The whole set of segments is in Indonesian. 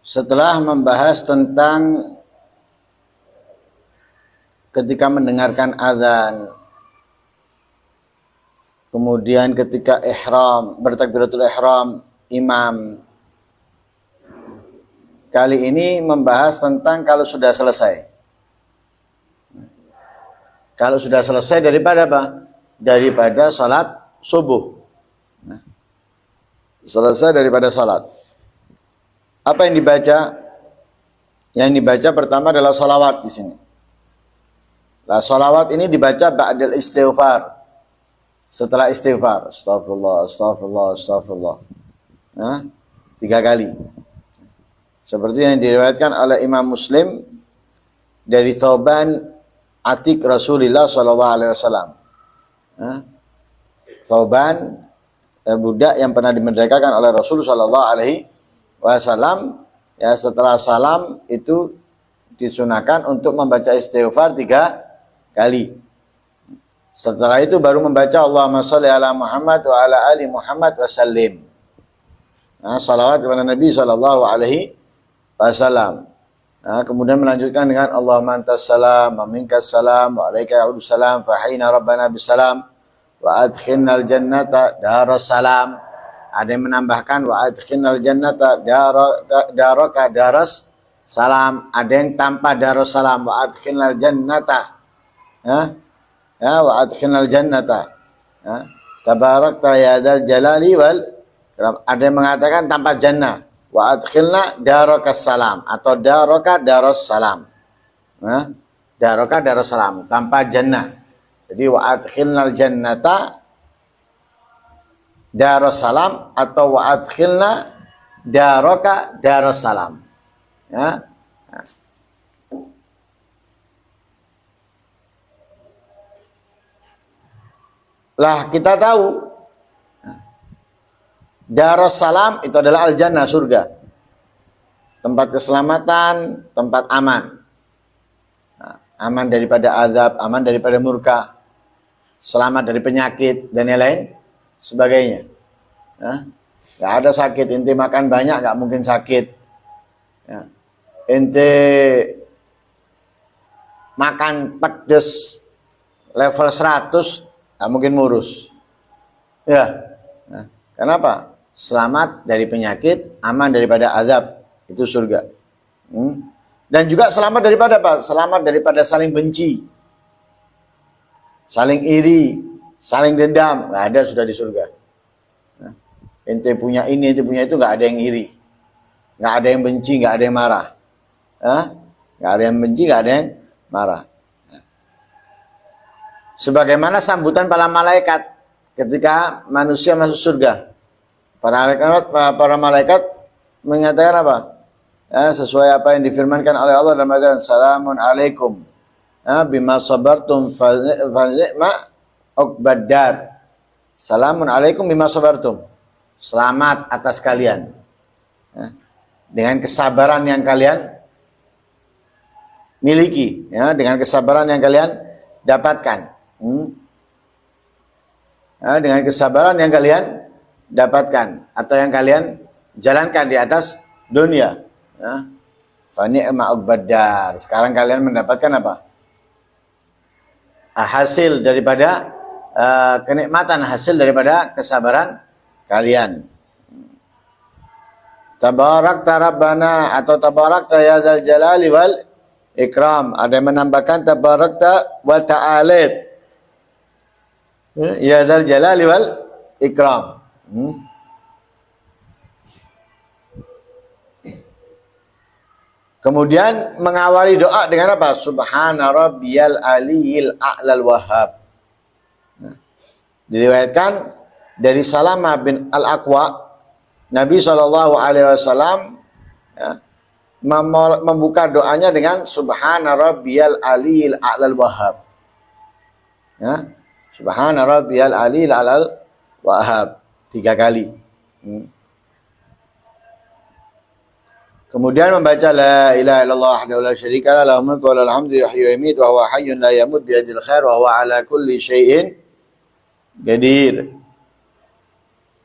Setelah membahas tentang ketika mendengarkan azan, kemudian ketika ihram, bertakbiratul ihram, imam. Kali ini membahas tentang kalau sudah selesai. Kalau sudah selesai daripada apa? Daripada salat subuh. Selesai daripada salat. Apa yang dibaca? Yang dibaca pertama adalah salawat di sini. Nah, salawat ini dibaca ba'dal istighfar. Setelah istighfar, astagfirullah, astagfirullah, astagfirullah. Nah, 3 kali. Seperti yang diriwayatkan oleh Imam Muslim dari Thauban Atik Rasulullah sallallahu alaihi wasallam. Thauban budak yang pernah dimerdekakan oleh Rasul sallallahu alaihi wasallam, ya, setelah salam itu disunahkan untuk membaca istighfar 3 kali. Setelah itu baru membaca Allahumma sholli ala Muhammad wa ala ali Muhammad wa sallim. Nah, salawat kepada Nabi sallallahu alaihi wasallam. Nah, kemudian melanjutkan dengan Allahumma antas salam wa minkas salam wa alaika ya'udus salam fa hayna rabbana bisalam wa adkhilnal jannata daras salam. Ada yang menambahkan wa adkhilnal jannata daraka daras salam. Ada yang tanpa daras salam wa adkhilnal jannata. Wa adkhilnal jannata. Tabarakta ya dzal jalali wal ikram. Ada yang mengatakan tanpa jannah. Wa adkhilna darakas salam atau daraka daras salam. Daraka daras salam tanpa jannah. Jadi wa adkhilnal jannata Darussalam atau wa adkhilna daraka Darussalam. Ya. Lah kita tahu Darussalam itu adalah al-jannah, surga. Tempat keselamatan, tempat aman. Nah, aman daripada azab, aman daripada murka, selamat dari penyakit dan yang lain sebagainya. Gak ada sakit, ente makan banyak gak mungkin sakit. Ya. Ente makan pedes level 100 gak mungkin murus. Ya. Nah, kenapa? Selamat dari penyakit, aman daripada azab, itu surga. Dan juga selamat daripada apa? Selamat daripada saling benci, saling iri, saling dendam, nggak ada sudah di surga. Ente punya ini, ente punya itu, nggak ada yang iri, nggak ada yang benci, nggak ada yang marah, nggak ada yang benci, nggak ada yang marah. Sebagaimana sambutan para malaikat ketika manusia masuk surga, para malaikat mengatakan apa? Ya, sesuai apa yang difirmankan oleh Allah dalam ayat Salamun alaikum bima sabartum fa ni'ma uqbaddar. Salamun alaikum bima sabartum. Selamat atas kalian. Ya, dengan kesabaran yang kalian miliki, ya, dengan kesabaran yang kalian dapatkan. Ya, dengan kesabaran yang kalian dapatkan atau yang kalian jalankan di atas dunia. Ya. Fa ni'ma uqbaddar. Sekarang kalian mendapatkan apa? Hasil daripada kenikmatan, hasil daripada kesabaran kalian. Tabarakta Rabbana atau tabarakta ya dzal jalali wal ikram. Ada yang menambahkan tabarakta wa ta'alit. Ya dzal jalali wal ikram. Kemudian mengawali doa dengan apa? Subhana rabbiyal aliyil a'lal wahhab. Diriwayatkan dari Salamah bin Al-Aqwa, Nabi SAW membuka doanya dengan Subhana rabbiyal aliyil a'lal wahhab. Ya. Subhana rabbiyal aliyil a'lal wahhab 3 kali. Kemudian membaca la ilaha illallah wahdahu la syarika lah, lahul mulku wa lahul hamdu yuhyi wa yumiitu wa huwa hayyun la yamut bi yadil khair wa huwa ala kulli syai'in qadir.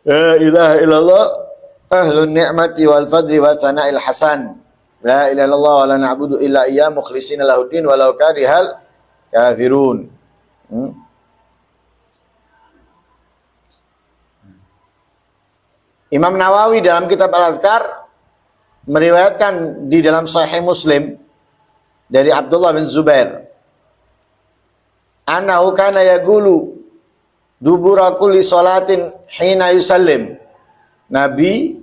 La ilaha illallah ahlun ni'mati wal fadli wa thana'il hasan. La ilaha illallah wa la na'budu illa iyyah mukhlishina lahuddin walau karihal kafirun. Imam Nawawi dalam kitab Al-Adhkar meriwayatkan di dalam Sahih Muslim dari Abdullah bin Zubair, annahu kana yaqulu dubura kulli salatin hina yusallim. Nabi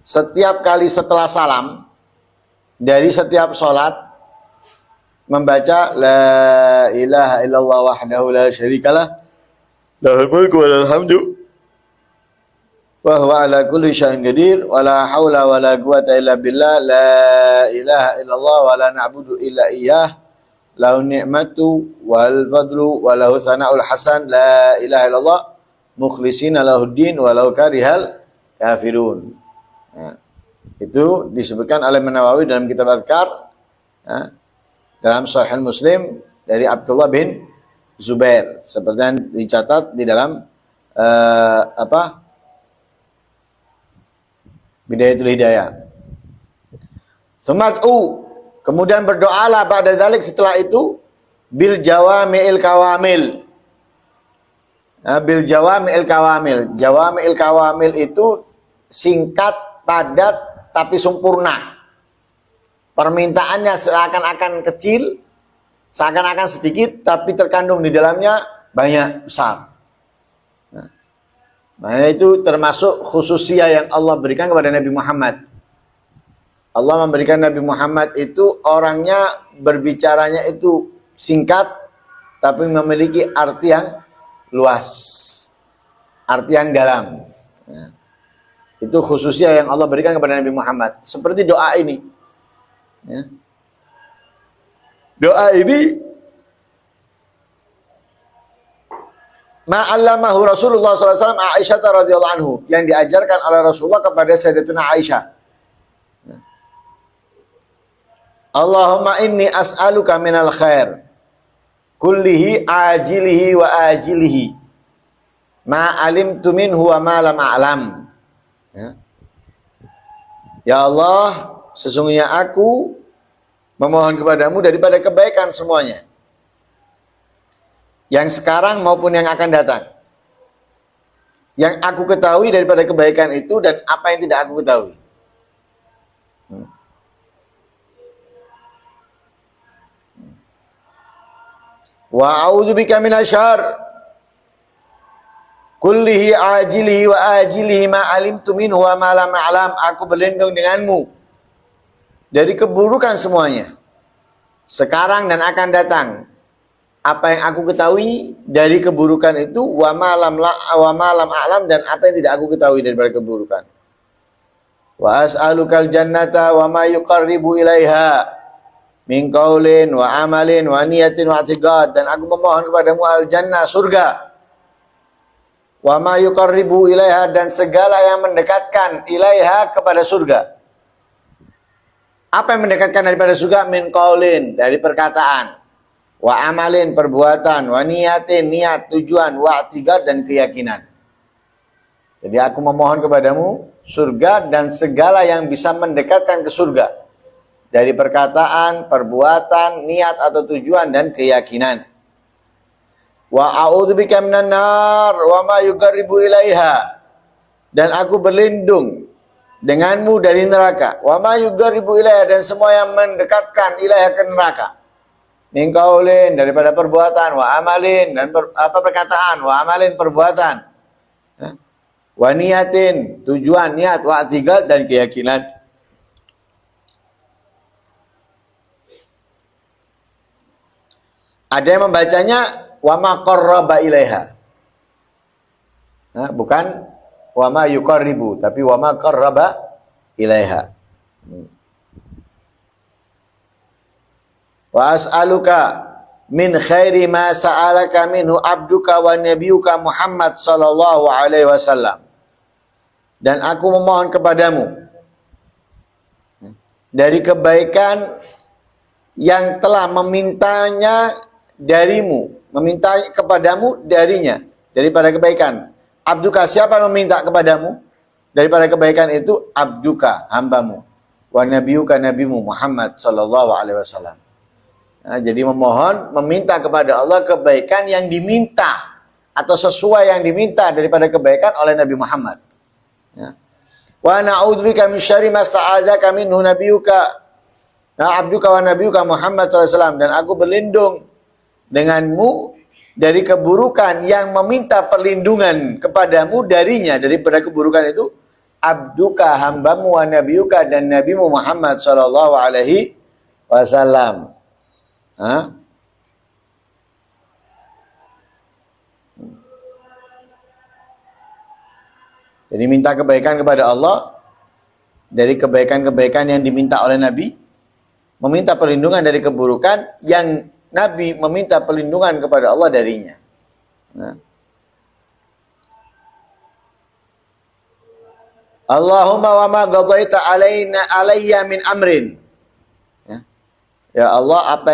setiap kali setelah salam dari setiap salat membaca la ilaha illallah wahdahu la syarikalah lahul mulku wa lahul hamdu wa huwa ala kulli syai'in qadir wa la haula wa la quwwata illa billah la ilaha illallah wa la na'budu illa iyyah lahu ni'matu wal fadlu wa lahu thana'ul hasan la ilaha illallah mukhlishina lahuddin walau karihal kafirun. Nah, itu disebutkan oleh Nawawi dalam kitab Adhkar, dalam Sahih Muslim dari Abdullah bin Zubair, seperti yang dicatat di dalam Bidayatul Hidayah. Sumat'u, kemudian berdoalah pada dzalik setelah itu bil jawami'il kawamil. Bil jawami'il kawamil. Jawami'il kawamil itu singkat, padat, tapi sempurna. Permintaannya seakan-akan kecil, seakan-akan sedikit, tapi terkandung di dalamnya banyak, besar. Nah, itu termasuk khususiyah yang Allah berikan kepada Nabi Muhammad. Allah memberikan Nabi Muhammad itu orangnya berbicaranya itu singkat, tapi memiliki arti yang luas, arti yang dalam. Nah, itu khususnya yang Allah berikan kepada Nabi Muhammad. Seperti doa ini. Ya. Doa ini ma'allamahu Rasulullah SAW Aisyah radhiyallahu anhu, yang diajarkan oleh Rasulullah kepada Sayyidatuna Aisyah. Ya. Allahumma inni as'aluka minal khair kullihi ajilihi wa ajilihi ma alimtu minhu wa ma lam a'lam. Ya Allah, sesungguhnya aku memohon kepadamu daripada kebaikan semuanya, yang sekarang maupun yang akan datang, yang aku ketahui daripada kebaikan itu dan apa yang tidak aku ketahui. Wa a'udzubika minasyarr kullihi ajilihi wa ajilihi ma alimtu minhu wa ma lam a'lam. Aku berlindung denganmu dari keburukan semuanya, sekarang dan akan datang, apa yang aku ketahui dari keburukan itu, wa ma lam a'lam, dan apa yang tidak aku ketahui daripada keburukan. Wa as'alukal jannata wa ma yuqarribu ilaiha min qaulin wa amalin wa niyatin wa i'tiqad, dan aku memohon kepadamu al-jannah, surga, wa ma yuqarribu ilaiha, dan segala yang mendekatkan ilaiha, kepada surga. Apa yang mendekatkan daripada surga? Min qaulin, dari perkataan, wa amalin, perbuatan, wa niyatin, niat, tujuan, wa i'tiqad, dan keyakinan. Jadi aku memohon kepadamu surga dan segala yang bisa mendekatkan ke surga, dari perkataan, perbuatan, niat atau tujuan, dan keyakinan. Wa a'udzubika minan nar wa ma yuqarribu ilaiha, dan aku berlindung denganmu dari neraka. Wa ma yuqarribu ilaiha, dan semua yang mendekatkan ilaiha, ke neraka. Min qaulin, daripada perbuatan, wa amalin, dan perkataan, wa amalin, perbuatan, wa niyatin, tujuan, niat, wa i'tiqad, dan keyakinan. Ada yang membacanya wa ma qarraba ilaiha. Nah, bukan wa ma yuqarribu, tapi wa ma qarraba ilaiha. Wa as'aluka min khairi ma sa'alaka minhu abduka wa nabiyuka Muhammad sallallahu alaihi wasallam. Dan aku memohon kepadamu dari kebaikan yang telah memintanya darimu, meminta kepadamu darinya, daripada kebaikan. Abduka, siapa yang meminta kepadamu? daripada kebaikan itu abduka, hambamu, wa nabiyuka, nabimu Muhammad sallallahu alaihi wasallam. Nah, jadi memohon, meminta kepada Allah kebaikan yang diminta atau sesuai yang diminta daripada kebaikan oleh Nabi Muhammad. Ya. Wa na'udzubika min syarri ma sta'adzaka minhu nabiyuka, abduka wa nabiyuka Muhammad sallallahu alaihi wasallam, dan aku berlindung denganmu dari keburukan yang meminta perlindungan kepadamu darinya. Daripada keburukan itu abduka, hambamu, wa nabiyuka, dan nabimu Muhammad sallallahu alaihi wasallam. Jadi minta kebaikan kepada Allah dari kebaikan-kebaikan yang diminta oleh Nabi, meminta perlindungan dari keburukan yang Nabi meminta perlindungan kepada Allah darinya. Nah. Allahumma wa ma qadaita alayya min amrin. Ya Allah, apa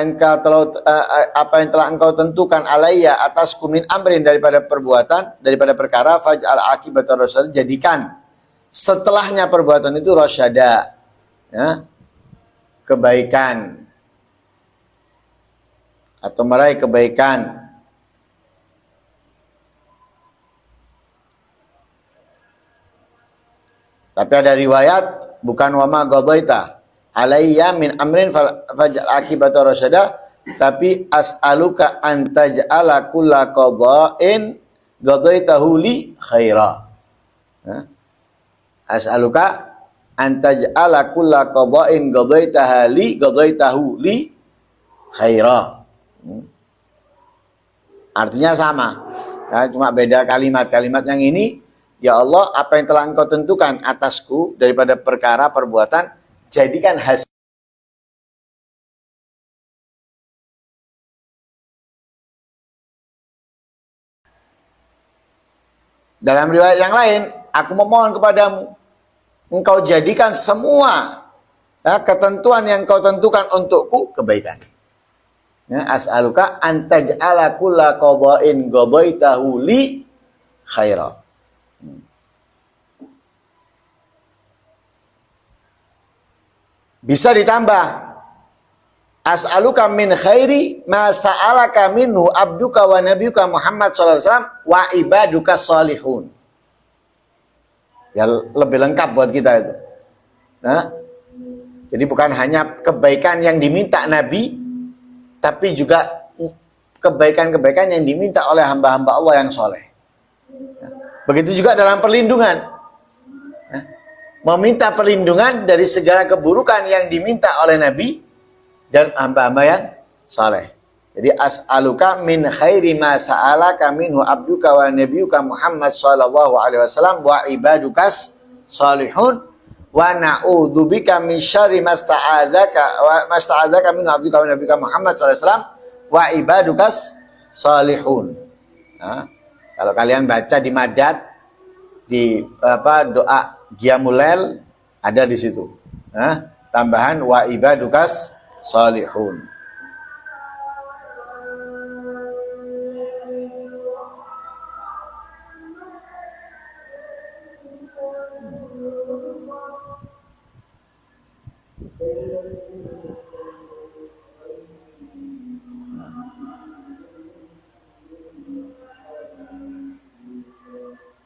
yang telah engkau tentukan alayya atasku min amrin, daripada perbuatan, daripada perkara, faj'al akibata rasyad, jadikan setelahnya perbuatan itu rasyada, ya, kebaikan atau meraih kebaikan. Tapi ada riwayat bukan wa ma qadaita alayya min amrin faj'al akibata rasyada, tapi as'aluka an taj'ala kulla qada'in qadaitahu li khaira. As'aluka an taj'ala kulla qada'in qadaitahu li khaira. Artinya sama. Ya, cuma beda kalimat-kalimat. Yang ini, ya Allah, apa yang telah engkau tentukan atasku daripada perkara perbuatan, jadikan hasil. Dalam riwayat yang lain, aku memohon kepadamu, engkau jadikan semua ketentuan yang engkau tentukan untukku kebaikan. Ya, as'aluka an taj'ala kulla qada'in qadaitahu li khaira. Bisa ditambah, as'aluka min khairi ma sa'alaka minhu abduka wa nabiyuka Muhammad sallallahu alaihi wasallam wa ibaduka salihun. Ya, lebih lengkap buat kita itu. Nah, jadi bukan hanya kebaikan yang diminta Nabi, tapi juga kebaikan-kebaikan yang diminta oleh hamba-hamba Allah yang soleh. Begitu juga dalam perlindungan. Meminta perlindungan dari segala keburukan yang diminta oleh Nabi dan hamba-hamba yang saleh. Jadi as'aluka min khairi ma sa'alaka minhu abduka wa nabiyuka Muhammad sallallahu alaihi wasallam wa ibadukas salihun wa na'udzubika min syarri ma sta'adzaka minhu abduka wa nabiyuka Muhammad sallallahu alaihi wasallam wa ibadukas salihun. Nah, kalau kalian baca di madad di doa Qiyamul ada di situ. Tambahan wa ibadukas salihun.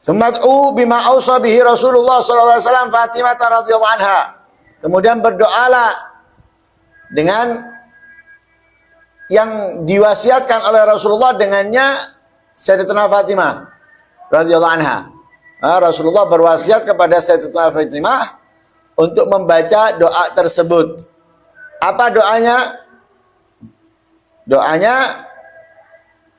Sumat'u bima ausa bihi Rasulullah sallallahu alaihi wasallam Fatimah radhiyallahu anha. Kemudian berdoalah dengan yang diwasiatkan oleh Rasulullah dengannya Sayyidatuna Fatimah radhiyallahu anha. Rasulullah berwasiat kepada Sayyidatuna Fatimah untuk membaca doa tersebut. Apa doanya? Doanya,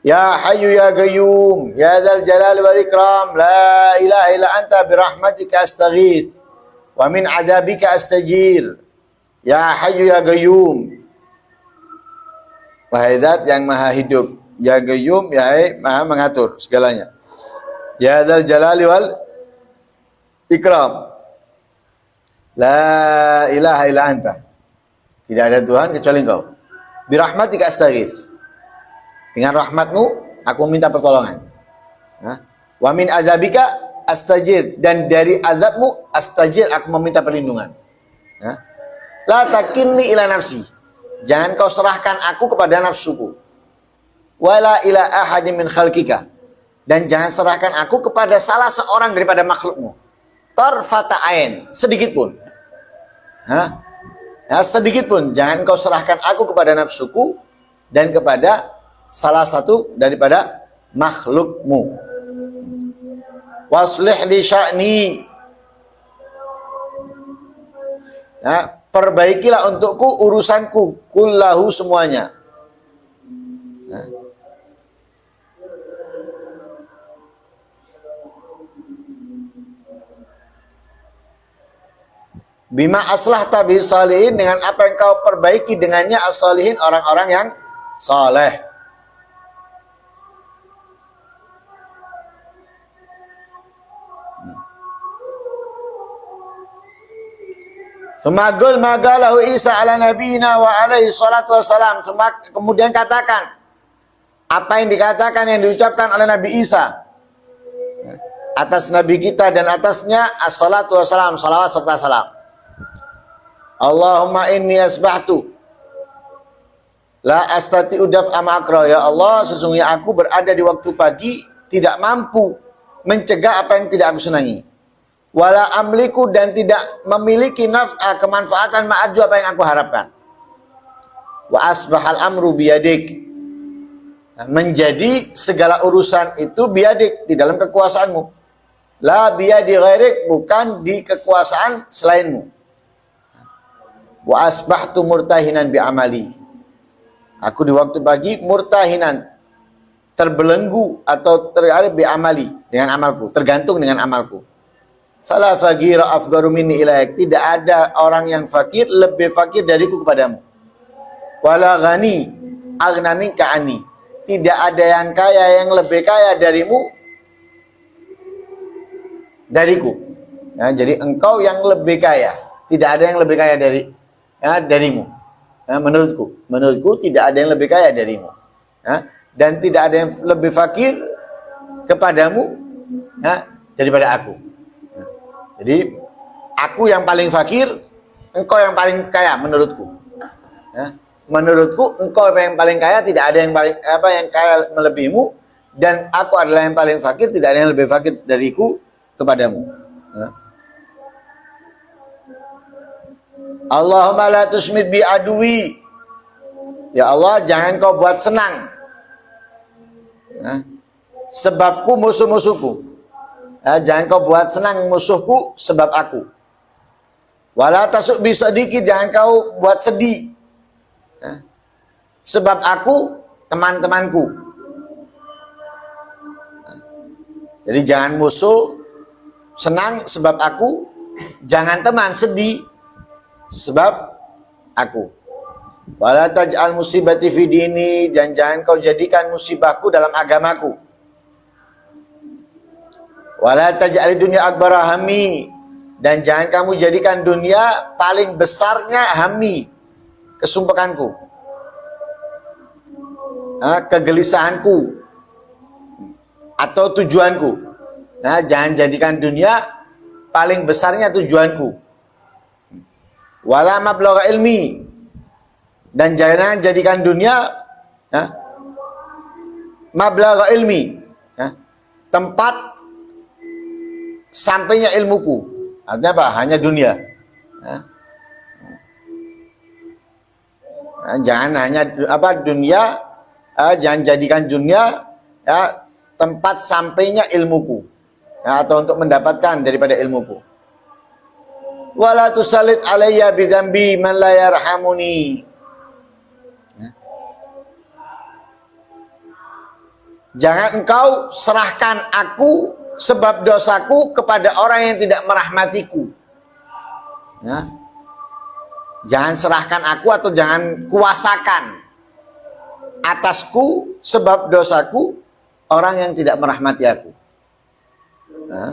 Ya Hayyu Ya Qayyum, Ya Dzal Jalali wal Ikram, La ilaha illa anta birahmatika astaghits, wa min adzabika astajir, Ya Hayyu Ya Qayyum. Wahai Zat yang Maha Hidup, Ya Qayyum, Ya Maha mengatur segalanya, Ya Dzal Jalali wal Ikram, La ilaha illa anta, tidak ada Tuhan kecuali Engkau, birahmatika astaghits, dengan rahmatmu aku minta pertolongan. Wa min adzabika, astajir, dan dari azabmu astajir, aku meminta perlindungan. Ya. La takinni ila nafsi, jangan kau serahkan aku kepada nafsuku. Wala ila ahadin min khalqika, dan jangan serahkan aku kepada salah seorang daripada makhlukmu. Tarfata ain, sedikit pun. Ya, sedikit pun jangan kau serahkan aku kepada nafsuku dan kepada salah satu daripada makhlukmu. Waslih li sya'ni, ya, perbaikilah untukku urusanku, kullahu, semuanya. Ya. Bima aslahta bi shalihin, dengan apa yang kau perbaiki dengannya as-shalihin, orang-orang yang saleh. Semagul magalahu Isa ala nabiyina wa alaihi salatu wassalam. Kemudian katakan apa yang dikatakan, yang diucapkan oleh Nabi Isa atas Nabi kita dan atasnya as-salatu wassalam, salawat serta salam. Allahumma inni asbahtu la astati'u daf'a ma'akra. Ya Allah, sesungguhnya aku berada di waktu pagi, tidak mampu mencegah apa yang tidak aku senangi. Wala amliku, dan tidak memiliki naf'a, kemanfaatan, ma'arju, apa yang aku harapkan. Wa asbahal amru biyadik, menjadi segala urusan itu biyadik, di dalam kekuasaanmu. La biyadi ghairik, bukan di kekuasaan selainmu. Wa asbahtu murtahinan bi amali, aku di waktu pagi murtahinan, terbelenggu atau terhadap bi amali, dengan amalku, tergantung dengan amalku. Fala fagira afgaru minni ilaik, tidak ada orang yang fakir lebih fakir dariku kepadamu. Wala ghani aghna minka anni, tidak ada yang kaya yang lebih kaya dariku. Ya, jadi engkau yang lebih kaya, tidak ada yang lebih kaya darimu. Ya, menurutku tidak ada yang lebih kaya darimu. Ya, dan tidak ada yang lebih fakir kepadamu, ya, daripada aku. Ya, jadi aku yang paling fakir, engkau yang paling kaya menurutku. Ya, menurutku engkau yang paling kaya, tidak ada yang paling yang kaya melebihimu, dan aku adalah yang paling fakir, tidak ada yang lebih fakir dariku kepadamu. Ya. Allahumma la tusmit bi adwi, ya Allah, jangan kau buat senang, ya, sebabku musuh-musuhku. Ya, jangan kau buat senang musuhku sebab aku. Wala tasuk bi sadiki, jangan kau buat sedih, ya, sebab aku teman-temanku. Ya, jadi jangan musuh senang sebab aku, jangan teman sedih sebab aku. Wala taj'al musibati fi dini, dan jangan kau jadikan musibahku dalam agamaku. Wala taj'al dunya akbara hammi, dan jangan kamu jadikan dunia paling besarnya hammi, kesumpekanku, kegelisahanku atau tujuanku. Nah, jangan jadikan dunia paling besarnya tujuanku. Wala mablagha ilmi, dan jangan jadikan dunia mablagha ilmi, tempat sampainya ilmuku. Artinya apa? Hanya dunia. Jangan hanya dunia, jangan jadikan dunia tempat sampainya ilmuku, atau untuk mendapatkan daripada ilmuku. Wala tusallit alayya bidzambi man la yarhamuni, jangan engkau serahkan aku sebab dosaku kepada orang yang tidak merahmatiku. Ya. Jangan serahkan aku atau jangan kuasakan atasku sebab dosaku orang yang tidak merahmati aku. Ya.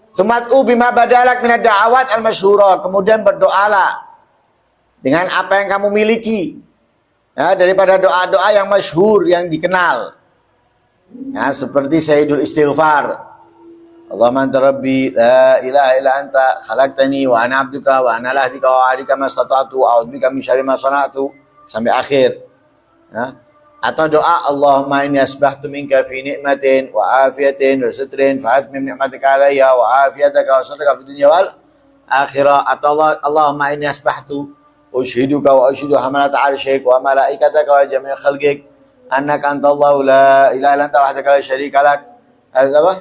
Sumat'u bima badalak minad da'awat al-masyhura, kemudian berdoalah dengan apa yang kamu miliki. Ya, daripada doa-doa yang masyhur, yang dikenal. Ya, seperti Sayyidul Istighfar. Allahumma anta rabbi la ilaha illa anta khalaqtani wa ana abduka wa ana ala ahdika wa wa'dika mastata'tu a'udzubika min syarri ma sana'tu sampai akhir. Ya. Atau doa Allahumma inni asbahtu minka fi ni'matin wa afiyatin wa sitrin fa atmim ni'matika alayya wa afiyataka wa satrika fid dunya wal akhirah. Atau Allahumma inni asbahtu ushiduka wa ushidu hamalat arsyik wa malaikataka wa jami' khalqik annaka antallahu la ilaha illa anta wahdaka la syarika lak. Apa?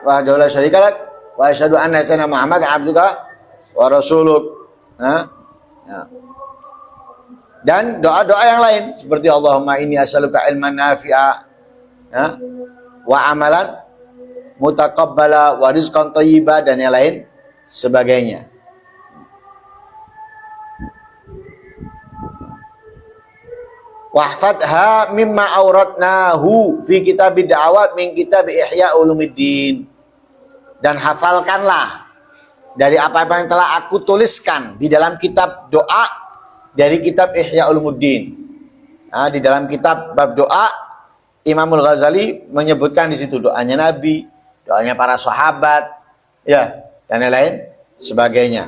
Wahdahu la syarika lak wa asyhadu anna sayyidina Muhammad abduka wa rasuluk. Ya. Dan doa-doa yang lain seperti Allahumma inni as'aluka ilman nafi'a, ya, wa amalan mutaqabbala wa rizqan thayyiba dan yang lain sebagainya. Wahfadha mimma auratnahu fi kitab da'awat min kitab Ihya Ulumuddin. Dan hafalkanlah dari apa-apa yang telah aku tuliskan di dalam kitab doa dari kitab Ihya Ulumuddin. Nah, di dalam kitab bab doa Imamul Ghazali menyebutkan di situ doanya Nabi, doanya para sahabat, ya, dan lain-lain sebagainya.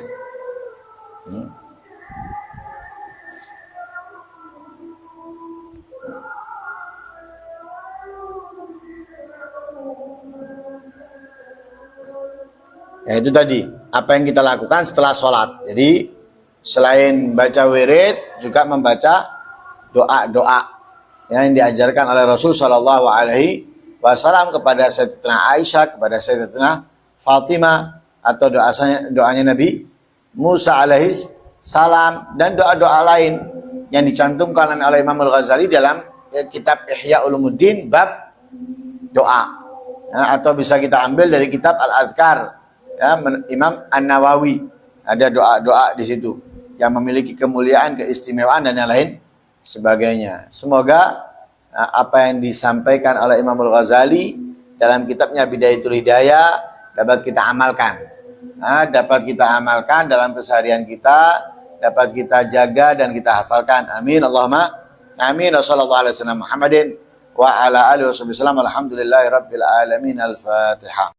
Ya itu tadi, apa yang kita lakukan setelah sholat. Jadi selain baca wirid, juga membaca doa-doa yang diajarkan oleh Rasul Shallallahu Alaihi Wasallam kepada Sayyidatina Aisyah, kepada Sayyidatina Fatimah, atau doanya Nabi Musa alaihi salam, dan doa-doa lain yang dicantumkan oleh Imam Al-Ghazali dalam kitab Ihya Ulumuddin bab doa. Ya, atau bisa kita ambil dari kitab Al-Adhkar, ya, Imam An-Nawawi, ada doa-doa di situ yang memiliki kemuliaan, keistimewaan dan yang lain sebagainya. Semoga apa yang disampaikan oleh Imam Al-Ghazali dalam kitabnya Bidayatul Hidayah dapat kita amalkan. Dapat kita amalkan dalam keseharian kita, dapat kita jaga dan kita hafalkan. Amin Allahumma amin. Wassallallahu alaihi wasallam Muhammadin wa ala alihi wasallam. Alhamdulillahirabbil alamin. Al-Fatihah.